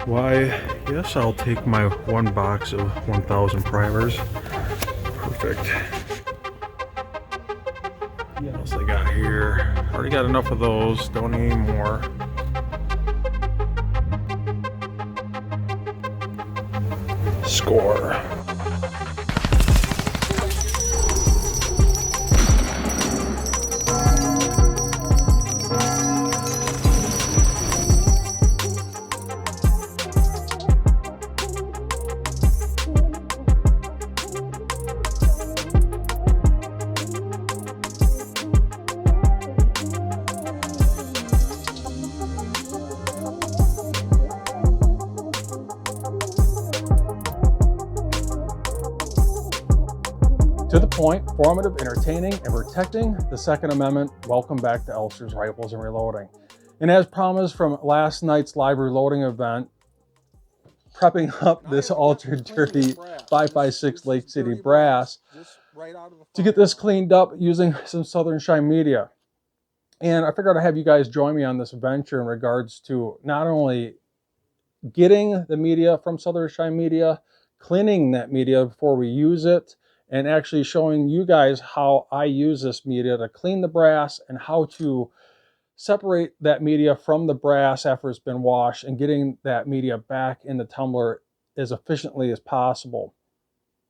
Why, yes, I'll take my one box of 1,000 primers. Perfect. What else I got here? Already got enough of those, don't need any more. Score. To the point, formative, entertaining, and protecting the Second Amendment. Welcome back to Elfster's Rifles and Reloading. And as promised from last night's live reloading event, prepping up this ultra dirty 5.56 Lake City brass to get this cleaned up using some Southern Shine media. And I figured I'd have you guys join me on this venture in regards to not only getting the media from Southern Shine media, cleaning that media before we use it, and actually showing you guys how I use this media to clean the brass and how to separate that media from the brass after it's been washed and getting that media back in the tumbler as efficiently as possible.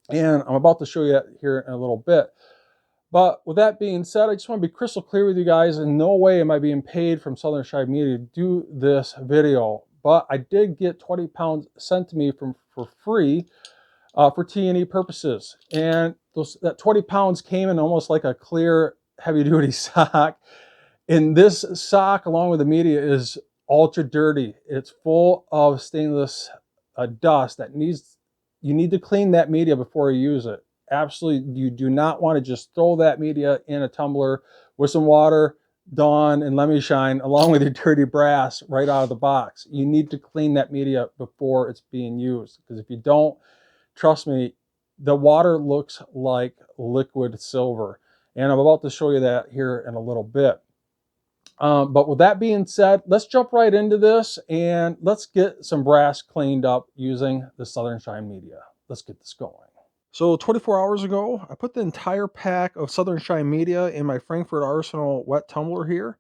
And I'm about to show you that here in a little bit. But with that being said, I just want to be crystal clear with you guys. In no way am I being paid from Southern Shine Media to do this video. But I did get 20 pounds sent to me for free for T&E purposes. And that 20 pounds came in almost like a clear heavy-duty sock. And this sock, along with the media, is ultra dirty. It's full of stainless dust that you need to clean that media before you use it. Absolutely, you do not want to just throw that media in a tumbler with some water, Dawn, and Let Me Shine, along with your dirty brass right out of the box. You need to clean that media before it's being used, because if you don't, trust me, the water looks like liquid silver. And I'm about to show you that here in a little bit. But with that being said, let's jump right into this and let's get some brass cleaned up using the Southern Shine media. Let's get this going. So 24 hours ago, I put the entire pack of Southern Shine media in my Frankfurt Arsenal wet tumbler here.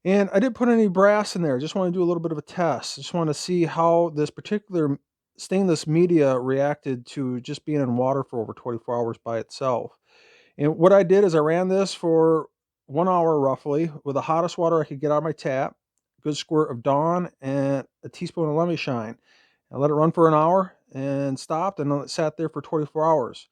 And I didn't put any brass in there. Just want to do a little bit of a test. Just want to see how this particular stainless media reacted to just being in water for over 24 hours by itself. And what I did is I ran this for 1 hour roughly with the hottest water I could get out of my tap, a good squirt of Dawn, and a teaspoon of Let Me Shine. I let it run for an hour and stopped, and then it sat there for 24 hours.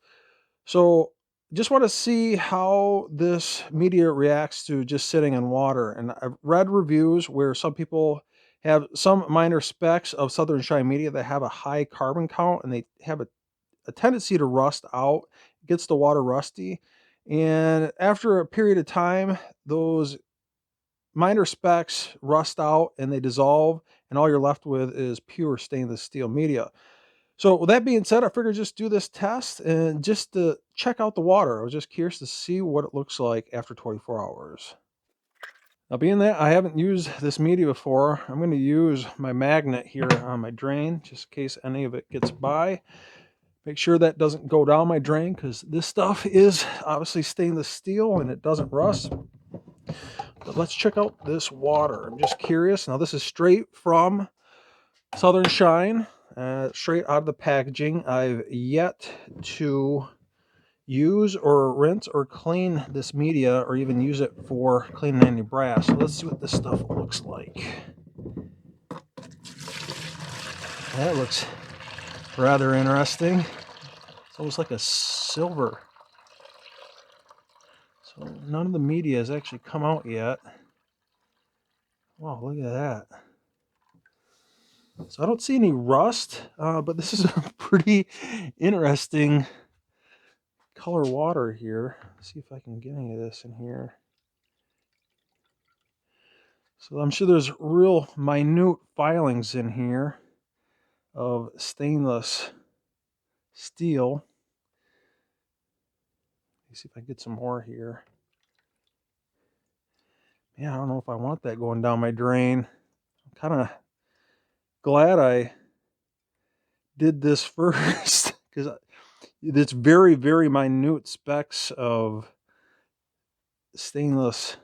So just want to see how this media reacts to just sitting in water. And I've read reviews where some people have some minor specks of Southern Shine media that have a high carbon count, and they have a tendency to rust out. It gets the water rusty. And after a period of time, those minor specks rust out and they dissolve, and all you're left with is pure stainless steel media. So with that being said, I figured just do this test and just to check out the water. I was just curious to see what it looks like after 24 hours. Now, being that I haven't used this media before, I'm going to use my magnet here on my drain, just in case any of it gets by. Make sure that doesn't go down my drain, because this stuff is obviously stainless steel and it doesn't rust. But let's check out this water. I'm just curious. Now, this is straight from Southern Shine, straight out of the packaging. I've yet to use or rinse or clean this media or even use it for cleaning any brass. So let's see what this stuff looks like. That looks rather interesting. It's almost like a silver. So none of the media has actually come out yet. Wow, look at that. So I don't see any rust, but this is a pretty interesting color water here. Let's see if I can get any of this in here. So I'm sure there's real minute filings in here of stainless steel. Let's see if I can get some more here. Man, I don't know if I want that going down my drain. I'm kind of glad I did this first because it's very, very minute specks of stainless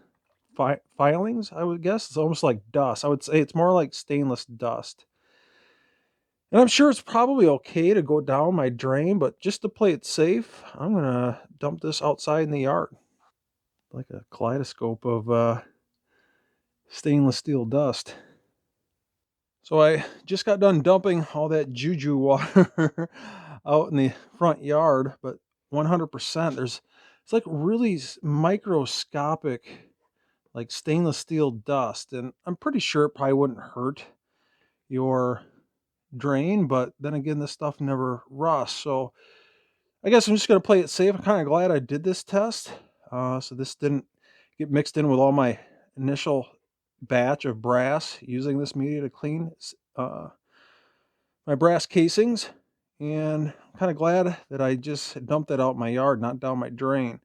filings, I would guess. It's almost like dust. I would say it's more like stainless dust. And I'm sure it's probably okay to go down my drain, but just to play it safe, I'm going to dump this outside in the yard. Like a kaleidoscope of stainless steel dust. So I just got done dumping all that juju water out in the front yard, but 100%, it's like really microscopic, like stainless steel dust. And I'm pretty sure it probably wouldn't hurt your drain, but then again, this stuff never rusts. So I guess I'm just going to play it safe. I'm kind of glad I did this test. So this didn't get mixed in with all my initial batch of brass using this media to clean my brass casings. And I'm kind of glad that I just dumped that out in my yard, not down my drain.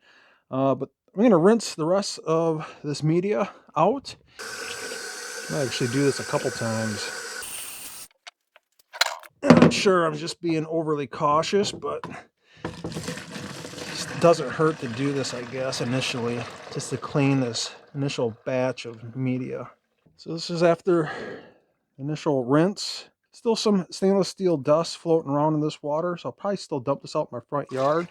But I'm going to rinse the rest of this media out. I actually do this a couple times. I'm sure I'm just being overly cautious, but it doesn't hurt to do this, I guess, initially, just to clean this initial batch of media. So this is after initial rinse. Still some stainless steel dust floating around in this water, so I'll probably still dump this out in my front yard.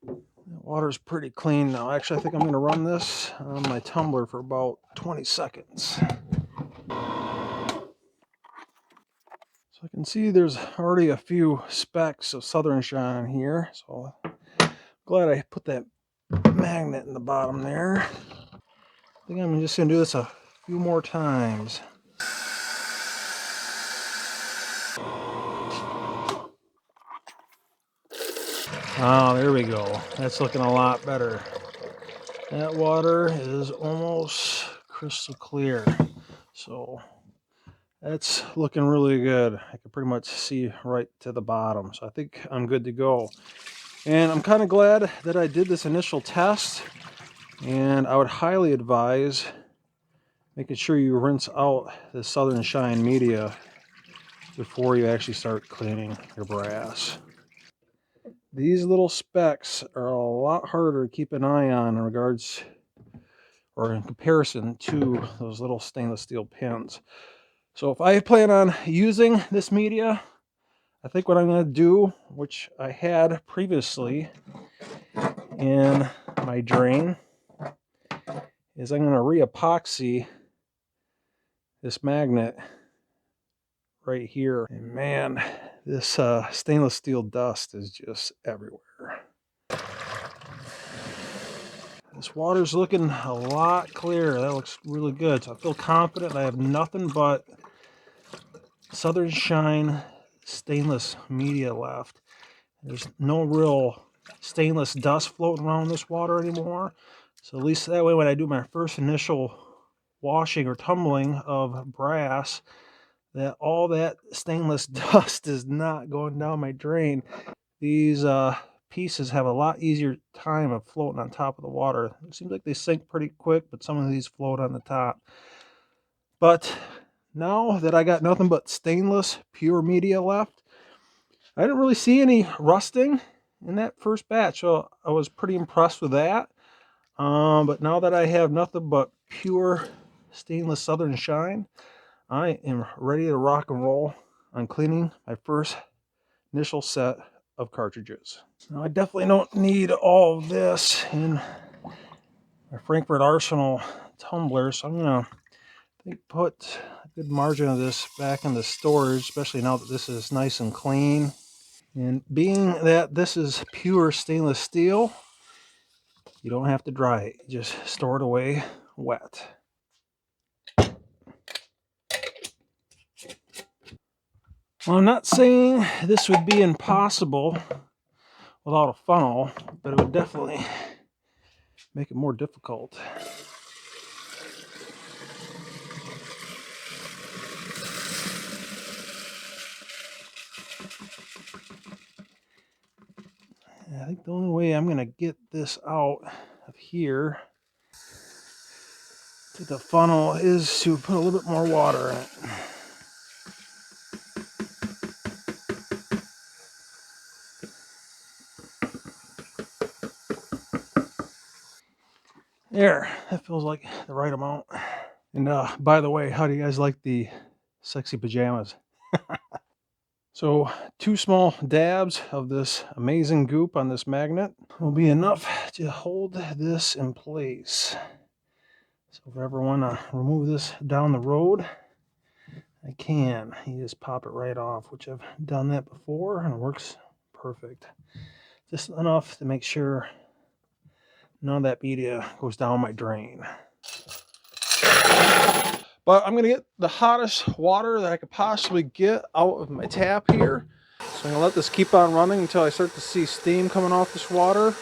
The water's pretty clean now. Actually, I think I'm going to run this on my tumbler for about 20 seconds. So I can see there's already a few specks of southern shine here, so glad I put that magnet in the bottom there. I think I'm just going to do this a few more times. Oh, there we go. That's looking a lot better. That water is almost crystal clear. So that's looking really good. I can pretty much see right to the bottom. So I think I'm good to go. And I'm kind of glad that I did this initial test. And I would highly advise making sure you rinse out the Southern Shine media before you actually start cleaning your brass. These little specks are a lot harder to keep an eye on in regards or in comparison to those little stainless steel pins. So if I plan on using this media, I think what I'm going to do, which I had previously in my drain, is I'm going to re-epoxy this magnet right here. And man, this stainless steel dust is just everywhere. This water's looking a lot clearer. That looks really good. So I feel confident I have nothing but Southern Shine stainless media left. There's no real stainless dust floating around this water anymore. So at least that way when I do my first initial washing or tumbling of brass, that all that stainless dust is not going down my drain. These pieces have a lot easier time of floating on top of the water. It seems like they sink pretty quick, but some of these float on the top. But now that I got nothing but stainless pure media left, I didn't really see any rusting in that first batch, so I was pretty impressed with that. But now that I have nothing but pure stainless Southern Shine, I am ready to rock and roll on cleaning my first initial set of cartridges. Now I definitely don't need all of this in my Frankfurt Arsenal tumbler, so I'm gonna put a good margin of this back into storage, especially now that this is nice and clean. And being that this is pure stainless steel, you don't have to dry it. You just store it away wet. Well, I'm not saying this would be impossible without a funnel, but it would definitely make it more difficult. I think the only way I'm going to get this out of here to the funnel is to put a little bit more water in it. There, that feels like the right amount. And by the way, how do you guys like the sexy pajamas? So 2 small dabs of this amazing goop on this magnet will be enough to hold this in place. So if I ever want to remove this down the road, I can. You just pop it right off, which I've done that before and it works perfect. Just enough to make sure none of that media goes down my drain. But I'm going to get the hottest water that I could possibly get out of my tap here. So I'm going to let this keep on running until I start to see steam coming off this water.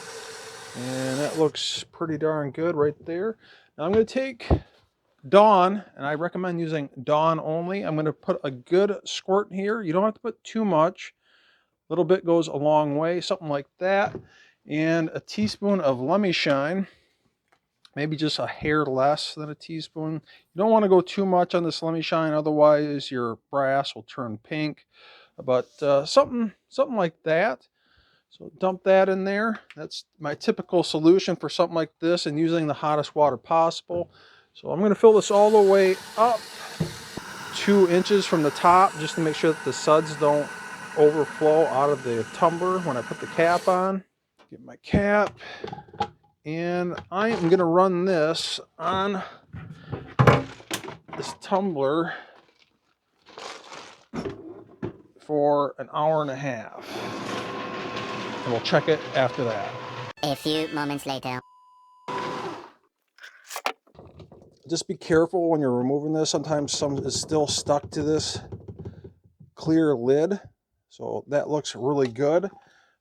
And that looks pretty darn good right there. Now I'm going to take Dawn, and I recommend using Dawn only. I'm going to put a good squirt here. You don't have to put too much. A little bit goes a long way, something like that. And a teaspoon of Lemmy Shine. Maybe just a hair less than a teaspoon. You don't want to go too much on this Lemmy Shine, otherwise your brass will turn pink. But something like that. So dump that in there. That's my typical solution for something like this and using the hottest water possible. So I'm going to fill this all the way up 2 inches from the top just to make sure that the suds don't overflow out of the tumbler when I put the cap on. Get my cap. And I am going to run this on this tumbler for an hour and a half. And we'll check it after that. A few moments later. Just be careful when you're removing this. Sometimes some is still stuck to this clear lid. So that looks really good.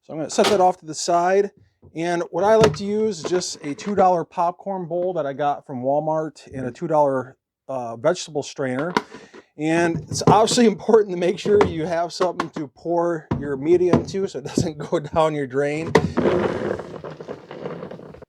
So I'm going to set that off to the side. And what I like to use is just a $2 popcorn bowl that I got from Walmart and a $2 vegetable strainer. And it's obviously important to make sure you have something to pour your media into so it doesn't go down your drain. And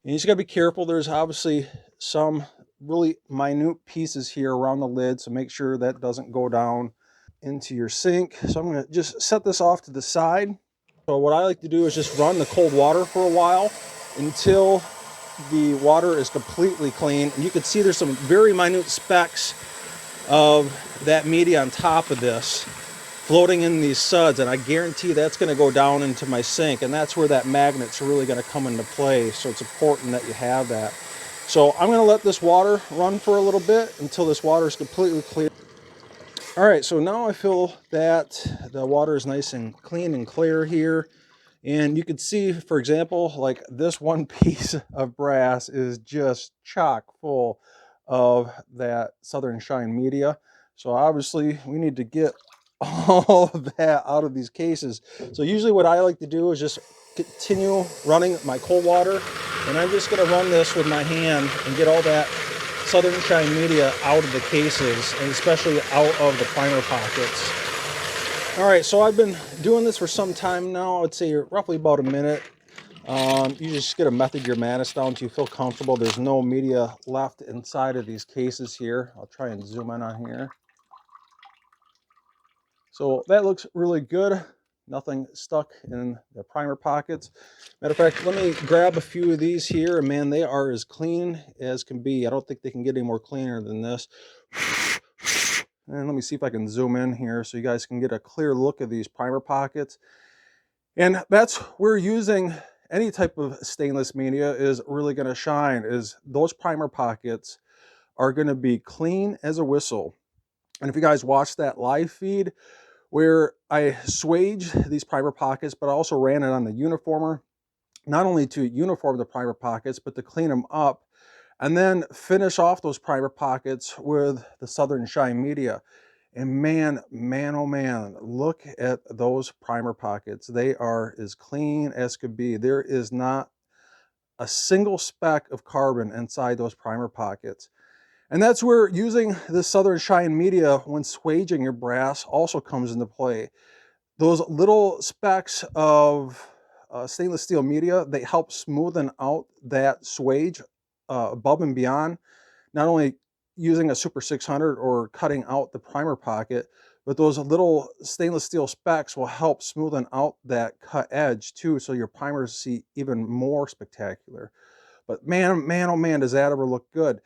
you just got to be careful. There's obviously some really minute pieces here around the lid, so make sure that doesn't go down into your sink. So I'm going to just set this off to the side. So what I like to do is just run the cold water for a while until the water is completely clean. And you can see there's some very minute specks of that media on top of this floating in these suds, and I guarantee that's going to go down into my sink, and that's where that magnet's really going to come into play. So it's important that you have that. So I'm going to let this water run for a little bit until this water is completely clear. All right, so now I feel that the water is nice and clean and clear here. And you can see, for example, like this one piece of brass is just chock full of that Southern Shine media. So obviously we need to get all of that out of these cases. So usually what I like to do is just continue running my cold water, and I'm just going to run this with my hand and get all that Southern Shine media out of the cases, and especially out of the primer pockets. All right, so I've been doing this for some time now. I would say roughly about a minute. You just get to method your madness down until you feel comfortable. There's no media left inside of these cases here. I'll try and zoom in on here. So that looks really good. Nothing stuck in the primer pockets. Matter of fact, let me grab a few of these here, and man, they are as clean as can be. I don't think they can get any more cleaner than this. And let me see if I can zoom in here so you guys can get a clear look of these primer pockets. And that's where using any type of stainless media is really going to shine, is those primer pockets are going to be clean as a whistle. And if you guys watch that live feed where I swaged these primer pockets, but I also ran it on the uniformer, not only to uniform the primer pockets, but to clean them up, and then finish off those primer pockets with the Southern Shine media. And man, oh man, look at those primer pockets. They are as clean as could be. There is not a single speck of carbon inside those primer pockets. And that's where using the Southern Shine media when swaging your brass also comes into play. Those little specks of stainless steel media, they help smoothen out that swage above and beyond, not only using a Super 600 or cutting out the primer pocket, but those little stainless steel specks will help smoothen out that cut edge too, so your primers see even more spectacular. But man, man, oh man, does that ever look good.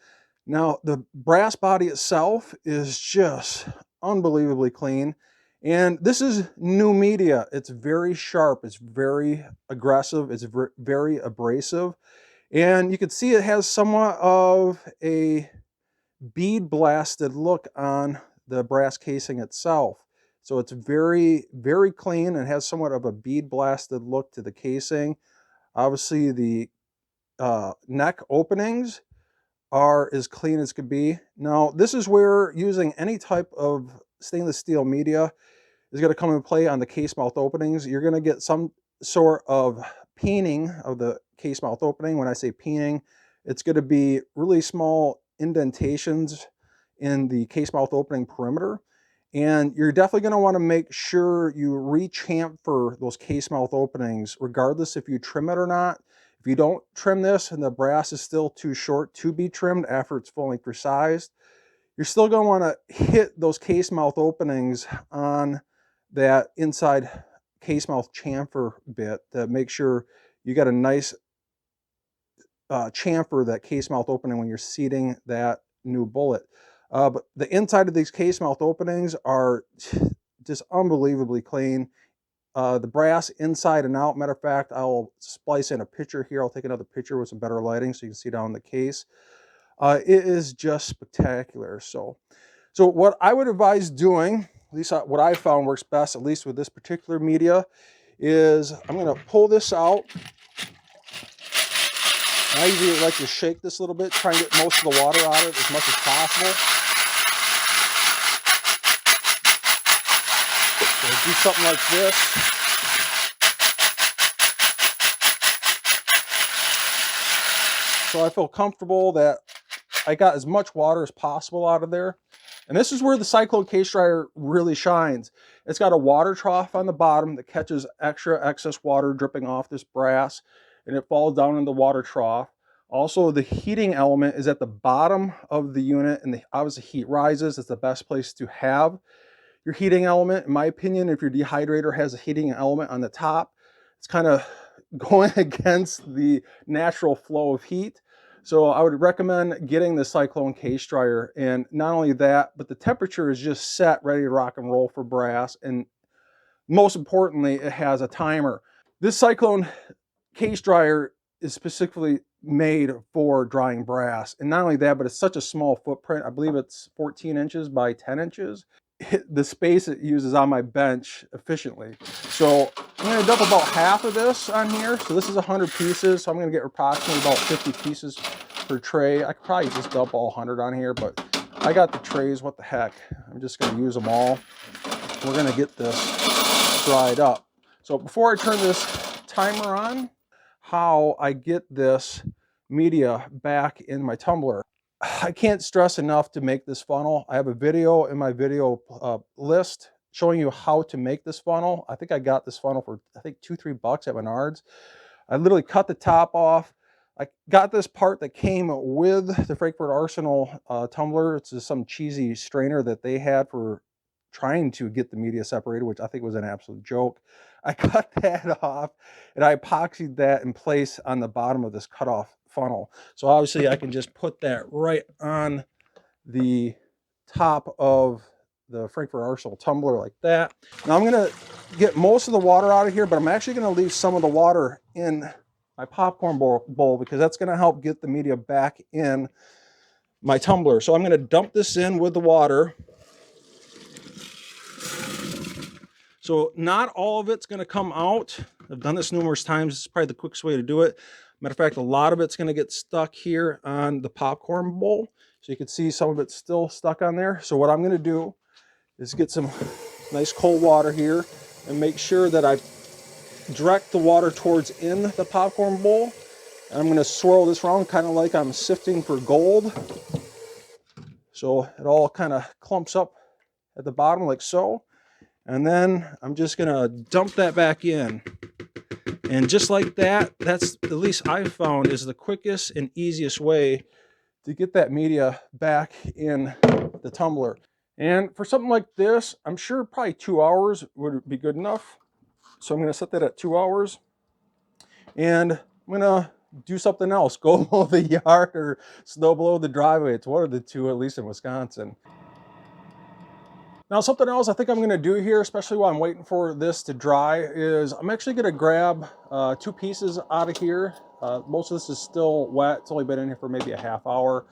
Now, the brass body itself is just unbelievably clean. And this is new media. It's very sharp. It's very aggressive. It's very abrasive. And you can see it has somewhat of a bead blasted look on the brass casing itself. So it's very, very clean and has somewhat of a bead blasted look to the casing. Obviously, the neck openings are as clean as could be. Now, this is where using any type of stainless steel media is going to come into play on the case mouth openings. You're going to get some sort of peening of the case mouth opening. When I say peening, it's going to be really small indentations in the case mouth opening perimeter. And you're definitely going to want to make sure you re-chamfer those case mouth openings, regardless if you trim it or not. If you don't trim this and the brass is still too short to be trimmed after it's fully resized, you're still going to want to hit those case mouth openings on that inside case mouth chamfer bit to make sure you got a nice chamfer that case mouth opening when you're seating that new bullet. But the inside of these case mouth openings are just unbelievably clean. The brass inside and out. Matter of fact, I'll splice in a picture here. I'll take another picture with some better lighting so you can see down the case. It is just spectacular. So what I would advise doing, at least what I found works best, at least with this particular media, is I'm going to pull this out. I usually like to shake this a little bit, try and get most of the water out of it as much as possible. So do something like this. So I feel comfortable that I got as much water as possible out of there. And this is where the Cyclone case dryer really shines. It's got a water trough on the bottom that catches extra excess water dripping off this brass, and it falls down in the water trough. Also, the heating element is at the bottom of the unit, and obviously heat rises. It's the best place to have your heating element. In my opinion, if your dehydrator has a heating element on the top, it's kind of going against the natural flow of heat. So I would recommend getting the Cyclone case dryer. And not only that, but the temperature is just set, ready to rock and roll for brass. And most importantly, it has a timer. This Cyclone case dryer is specifically made for drying brass. And not only that, but it's such a small footprint. I believe it's 14 inches by 10 inches. The space it uses on my bench efficiently. So I'm going to dump about half of this on here. So this is 100 pieces. So I'm going to get approximately about 50 pieces per tray. I could probably just dump all 100 on here, but I got the trays. What the heck? I'm just going to use them all. We're going to get this dried up. So before I turn this timer on, how I get this media back in my tumbler. I can't stress enough to make this funnel. I have a video in my video list showing you how to make this funnel. I think I got this funnel for, I think, $2-3 at Menards. I literally cut the top off. I got this part that came with the Frankfurt Arsenal tumbler. It's just some cheesy strainer that they had for trying to get the media separated, which I think was an absolute joke. I cut that off and I epoxied that in place on the bottom of this cutoff funnel. So obviously I can just put that right on the top of the Frankfurt Arsenal tumbler like that. Now I'm gonna get most of the water out of here, but I'm actually gonna leave some of the water in my popcorn bowl because that's gonna help get the media back in my tumbler. So I'm gonna dump this in with the water. So not all of it's going to come out. I've done this numerous times. It's probably the quickest way to do it. Matter of fact, a lot of it's going to get stuck here on the popcorn bowl. So you can see some of it's still stuck on there. So what I'm going to do is get some nice cold water here and make sure that I direct the water towards in the popcorn bowl. And I'm going to swirl this around kind of like I'm sifting for gold. So it all kind of clumps up at the bottom like so. And then I'm just gonna dump that back in. And just like that, that's, at least I've found, is the quickest and easiest way to get that media back in the tumbler. And for something like this, I'm sure probably 2 hours would be good enough. So I'm gonna set that at 2 hours. And I'm gonna do something else. Go mow the yard or snow blow the driveway. It's one of the two, at least in Wisconsin. Now, something else I think I'm going to do here, especially while I'm waiting for this to dry, is I'm actually going to grab 2 pieces out of here. Most of this is still wet. It's only been in here for maybe a half hour.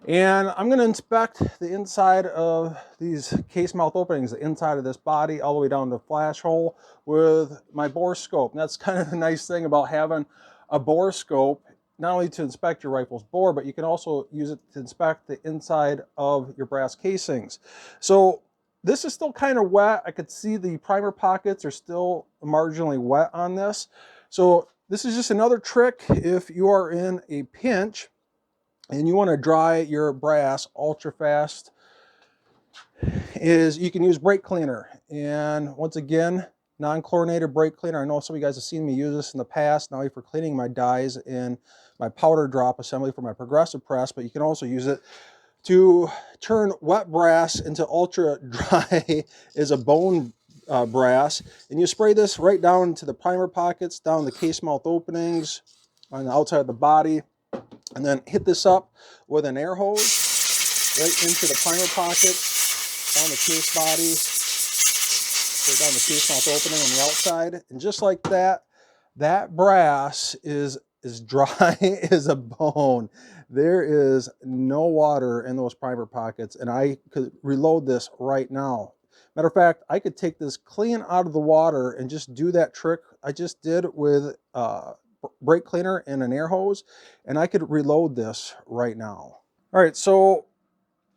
And I'm going to inspect the inside of these case mouth openings, the inside of this body, all the way down to the flash hole with my bore scope. And that's kind of the nice thing about having a bore scope, not only to inspect your rifle's bore, but you can also use it to inspect the inside of your brass casings. So this is still kind of wet. I could see the primer pockets are still marginally wet on this. So this is just another trick if you are in a pinch and you want to dry your brass ultra fast, is you can use brake cleaner. And once again, non-chlorinated brake cleaner. I know some of you guys have seen me use this in the past, not only for cleaning my dies in my powder drop assembly for my progressive press, but you can also use it to turn wet brass into ultra dry as a bone brass. And you spray this right down to the primer pockets, down the case mouth openings on the outside of the body, and then hit this up with an air hose right into the primer pockets, down the case body, right down the case mouth opening on the outside. And just like that, that brass is as dry as a bone. There is no water in those primer pockets, and I could reload this right now. Matter of fact, I could take this clean out of the water and just do that trick I just did with brake cleaner and an air hose, and I could reload this right now. All right, so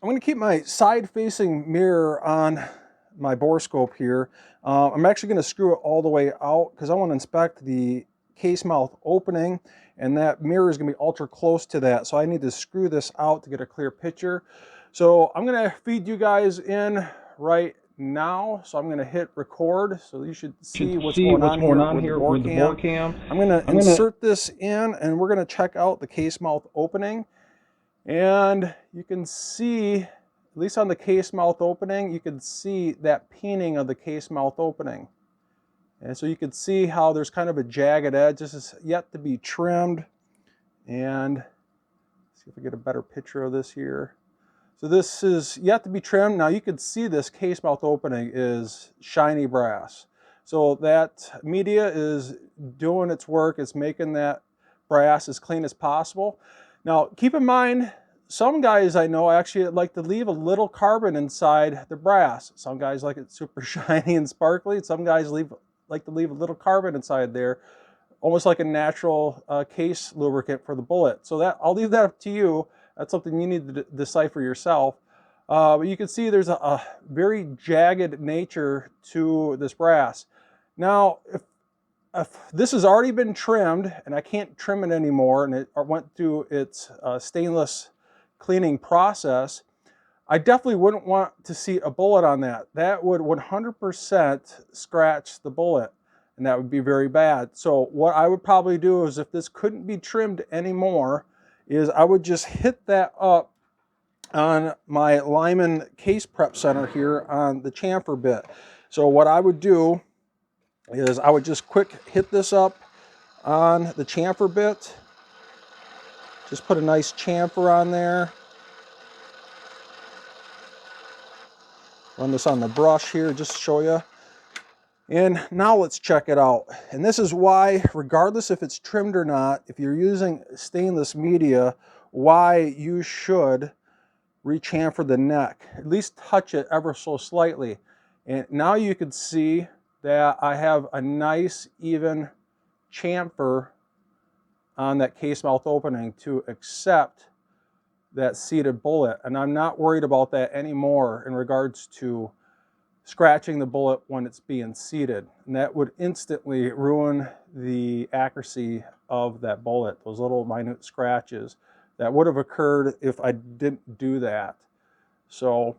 I'm going to keep my side-facing mirror on my bore scope here. I'm actually going to screw it all the way out because I want to inspect the case mouth opening, and that mirror is going to be ultra close to that, so I need to screw this out to get a clear picture. So I'm going to feed you guys in right now. So I'm going to hit record, so you should see what's going on here with the bore cam. I'm going to insert this in, and we're going to check out the case mouth opening. And you can see, at least on the case mouth opening, you can see that peening of the case mouth opening. And so you can see how there's kind of a jagged edge. This is yet to be trimmed. And see if I get a better picture of this here. So this is yet to be trimmed. Now you can see this case mouth opening is shiny brass. So that media is doing its work. It's making that brass as clean as possible. Now keep in mind, some guys I know actually like to leave a little carbon inside the brass. Some guys like it super shiny and sparkly. Some guys like to leave a little carbon inside there, almost like a natural case lubricant for the bullet. So that I'll leave that up to you. That's something you need to decipher yourself. But you can see there's a very jagged nature to this brass. Now, if this has already been trimmed and I can't trim it anymore, and it went through its stainless cleaning process, I definitely wouldn't want to see a bullet on that. That would 100% scratch the bullet, and that would be very bad. So what I would probably do is, if this couldn't be trimmed anymore, is I would just hit that up on my Lyman case prep center here on the chamfer bit. So what I would do is I would just quick hit this up on the chamfer bit. Just put a nice chamfer on there. Run this on the brush here just to show you. And now let's check it out. And this is why, regardless if it's trimmed or not, if you're using stainless media, why you should rechamfer the neck. At least touch it ever so slightly. And now you can see that I have a nice even chamfer on that case mouth opening to accept that seated bullet. And I'm not worried about that anymore in regards to scratching the bullet when it's being seated. And that would instantly ruin the accuracy of that bullet, those little minute scratches that would have occurred if I didn't do that. So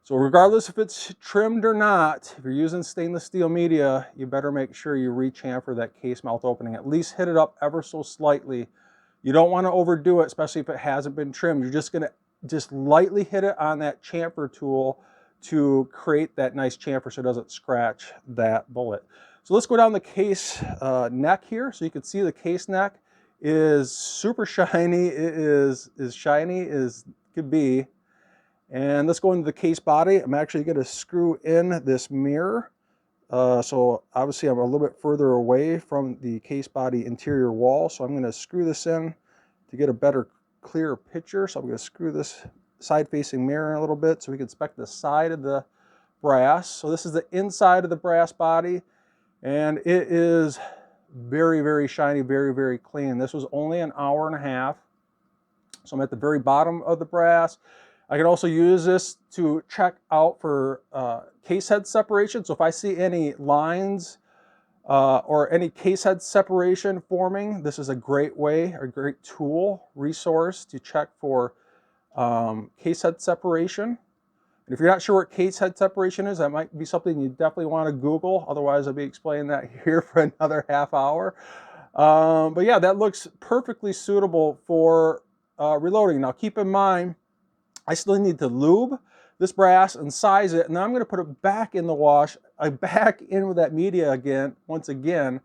regardless if it's trimmed or not, if you're using stainless steel media, you better make sure you rechamfer that case mouth opening. At least hit it up ever so slightly. You don't want to overdo it, especially if it hasn't been trimmed. You're just going to lightly hit it on that chamfer tool to create that nice chamfer so it doesn't scratch that bullet. So let's go down the case neck here. So you can see the case neck is super shiny. It is as shiny as could be. And let's go into the case body. I'm actually going to screw in this mirror. So obviously I'm a little bit further away from the case body interior wall. So I'm going to screw this in to get a better, clearer picture. So I'm going to screw this side facing mirror in a little bit so we can inspect the side of the brass. So this is the inside of the brass body, and it is very, very shiny, very, very clean. This was only an hour and a half. So I'm at the very bottom of the brass. I can also use this to check out for case head separation. So if I see any lines or any case head separation forming, this is a great way, a great tool, resource to check for case head separation. And if you're not sure what case head separation is, that might be something you definitely want to Google. Otherwise, I'll be explaining that here for another half hour. But yeah, that looks perfectly suitable for reloading. Now, keep in mind, I still need to lube this brass and size it, and then I'm going to put it back in the wash, back in with that media again, once again,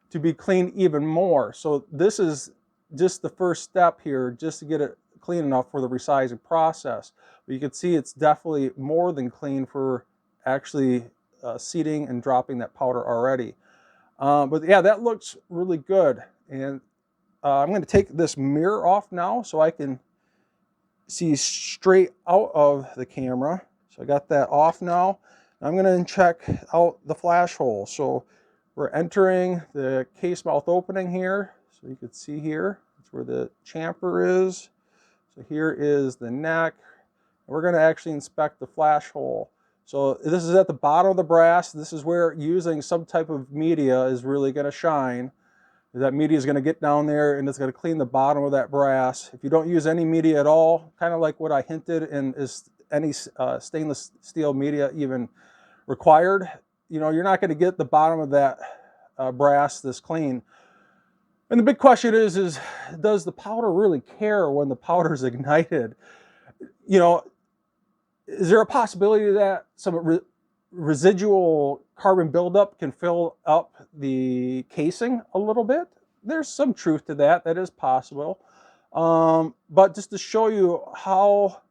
to be cleaned even more. So this is just the first step here, just to get it clean enough for the resizing process. But you can see it's definitely more than clean for actually seating and dropping that powder already. But yeah, that looks really good. And I'm going to take this mirror off now so I can see straight out of the camera. So I got that off now. I'm going to check out the flash hole. So we're entering the case mouth opening here. So you can see here, that's where the chamfer is. So here is the neck. We're going to actually inspect the flash hole. So this is at the bottom of the brass. This is where using some type of media is really going to shine. That media is going to get down there and it's going to clean the bottom of that brass. If you don't use any media at all, kind of like what I hinted, and is any stainless steel media even required, you're not going to get the bottom of that brass this clean. And the big question is does the powder really care when the powder is ignited? Is there a possibility that some residual carbon buildup can fill up the casing a little bit? There's some truth to that. That is possible. But just to show you how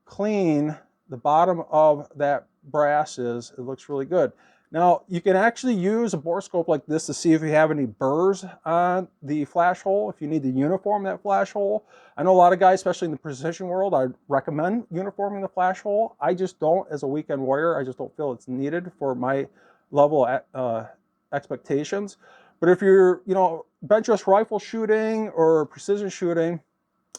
clean the bottom of that brass is, it looks really good. Now, you can actually use a borescope like this to see if you have any burrs on the flash hole, if you need to uniform that flash hole. I know a lot of guys, especially in the precision world, I recommend uniforming the flash hole. I just don't, as a weekend warrior. I just don't feel it's needed for my level of expectations. But if you're, bench rest rifle shooting or precision shooting,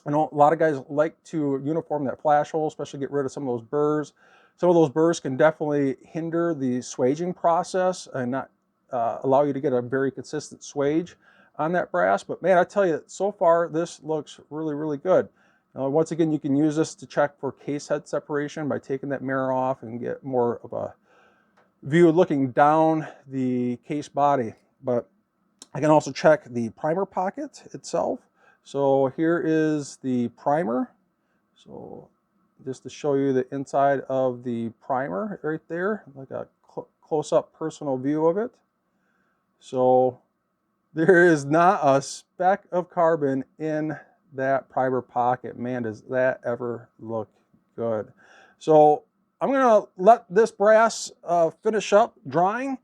I know a lot of guys like to uniform that flash hole, especially get rid of some of those burrs. Some of those burrs can definitely hinder the swaging process and not allow you to get a very consistent swage on that brass. But man, I tell you, so far this looks really, really good. Once again, you can use this to check for case head separation by taking that mirror off and get more of a view looking down the case body. But I can also check the primer pocket itself. So here is the primer. So just to show you the inside of the primer right there, like a close-up personal view of it. So there is not a speck of carbon in that primer pocket. Man, does that ever look good. So I'm going to let this brass finish up drying,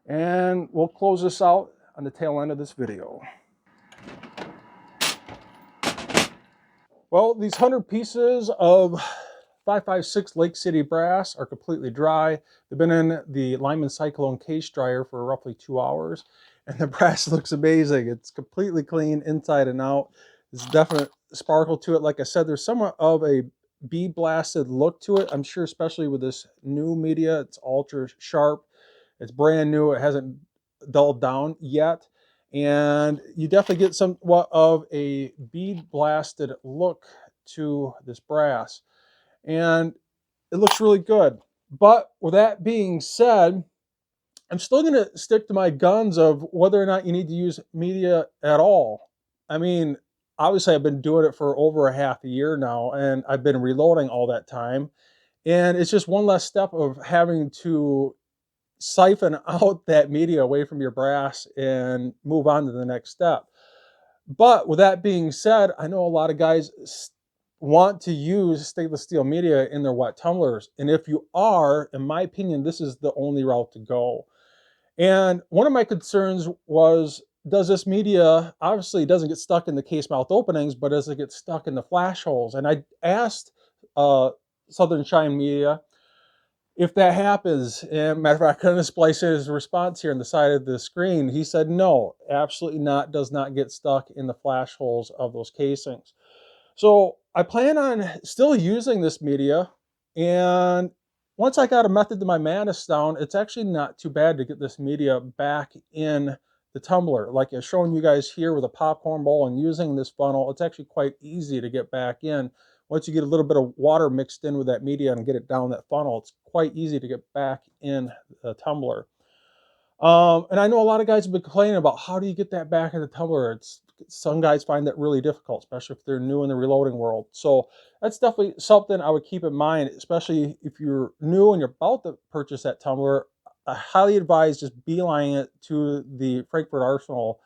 and we'll close this out on the tail end of this video. Well, these 100 pieces of 556 Lake City brass are completely dry. They've been in the Lyman Cyclone case dryer for roughly 2 hours, and the brass looks amazing. It's completely clean inside and out. There's definite sparkle to it. Like I said, there's somewhat of a bead blasted look to it. I'm sure especially with this new media, it's ultra sharp. It's brand new. It hasn't dulled down yet. And you definitely get somewhat of a bead blasted look to this brass. And it looks really good. But with that being said, I'm still going to stick to my guns of whether or not you need to use media at all. I mean, obviously I've been doing it for over a half a year now, and I've been reloading all that time. And it's just one less step of having to siphon out that media away from your brass and move on to the next step. But with that being said, I know a lot of guys want to use stainless steel media in their wet tumblers. And if you are, in my opinion, this is the only route to go. And one of my concerns was, does this media, obviously it doesn't get stuck in the case mouth openings, but does it get stuck in the flash holes? And I asked Southern Shine Media if that happens. And matter of fact, I couldn't splice his response here on the side of the screen. He said, no, absolutely not, does not get stuck in the flash holes of those casings. So I plan on still using this media, and once I got a method to my madness down, it's actually not too bad to get this media back in the tumbler. Like I've shown you guys here with a popcorn bowl and using this funnel, it's actually quite easy to get back in. Once you get a little bit of water mixed in with that media and get it down that funnel, it's quite easy to get back in the tumbler. And I know a lot of guys have been complaining about, how do you get that back in the tumbler? Some guys find that really difficult, especially if they're new in the reloading world. So that's definitely something I would keep in mind, especially if you're new and you're about to purchase that tumbler. I highly advise just beelining it to the Frankfurt Arsenal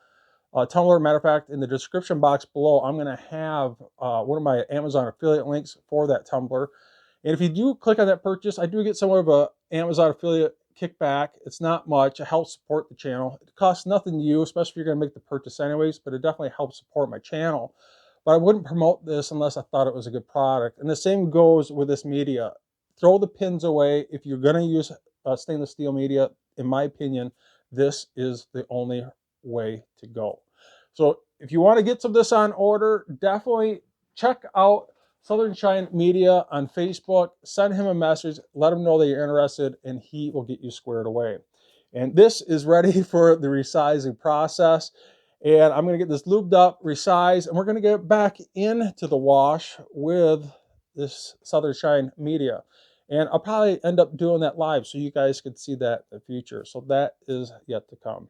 tumbler. Matter of fact, in the description box below, I'm going to have one of my Amazon affiliate links for that tumbler. And if you do click on that purchase, I do get somewhat of a Amazon affiliate kickback. It's not much. It helps support the channel. It costs nothing to you, especially if you're going to make the purchase anyways, but it definitely helps support my channel. But I wouldn't promote this unless I thought it was a good product. And the same goes with this media. Throw the pins away. If you're going to use stainless steel media, in my opinion, this is the only way to go. So if you want to get some of this on order, definitely check out Southern Shine Media on Facebook. Send him a message, let him know that you're interested, and he will get you squared away. And this is ready for the resizing process. And I'm going to get this lubed up, resized, and we're going to get back into the wash with this Southern Shine Media. And I'll probably end up doing that live so you guys can see that in the future. So that is yet to come.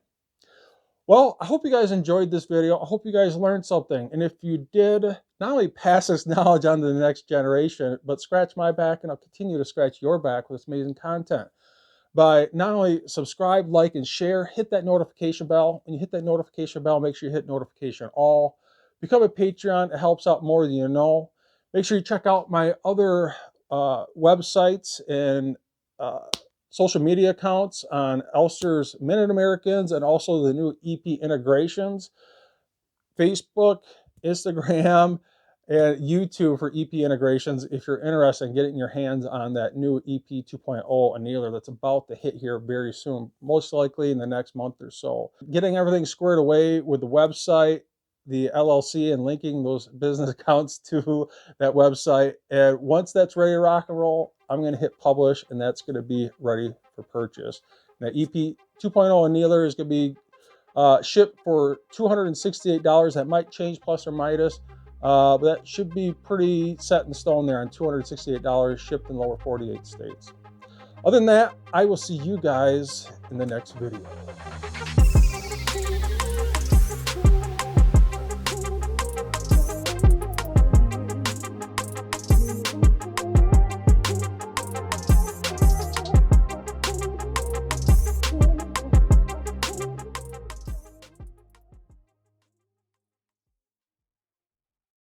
Well, I hope you guys enjoyed this video. I hope you guys learned something. And if you did, not only pass this knowledge on to the next generation, but scratch my back, and I'll continue to scratch your back with this amazing content by not only subscribe, like, and share, hit that notification bell. When you hit that notification bell, make sure you hit notification all. Become a Patreon. It helps out more than you know. Make sure you check out my other websites and social media accounts on Elfster's Minute Americans and also the new EP integrations. Facebook, Instagram, and YouTube for EP integrations if you're interested in getting your hands on that new EP 2.0 annealer that's about to hit here very soon, most likely in the next month or so. Getting everything squared away with the website, the LLC, and linking those business accounts to that website. And once that's ready to rock and roll, I'm going to hit publish, and that's going to be ready for purchase. Now, EP 2.0 annealer is going to be shipped for $268. That might change plus or minus, but that should be pretty set in stone there on $268 shipped in lower 48 states. Other than that, I will see you guys in the next video.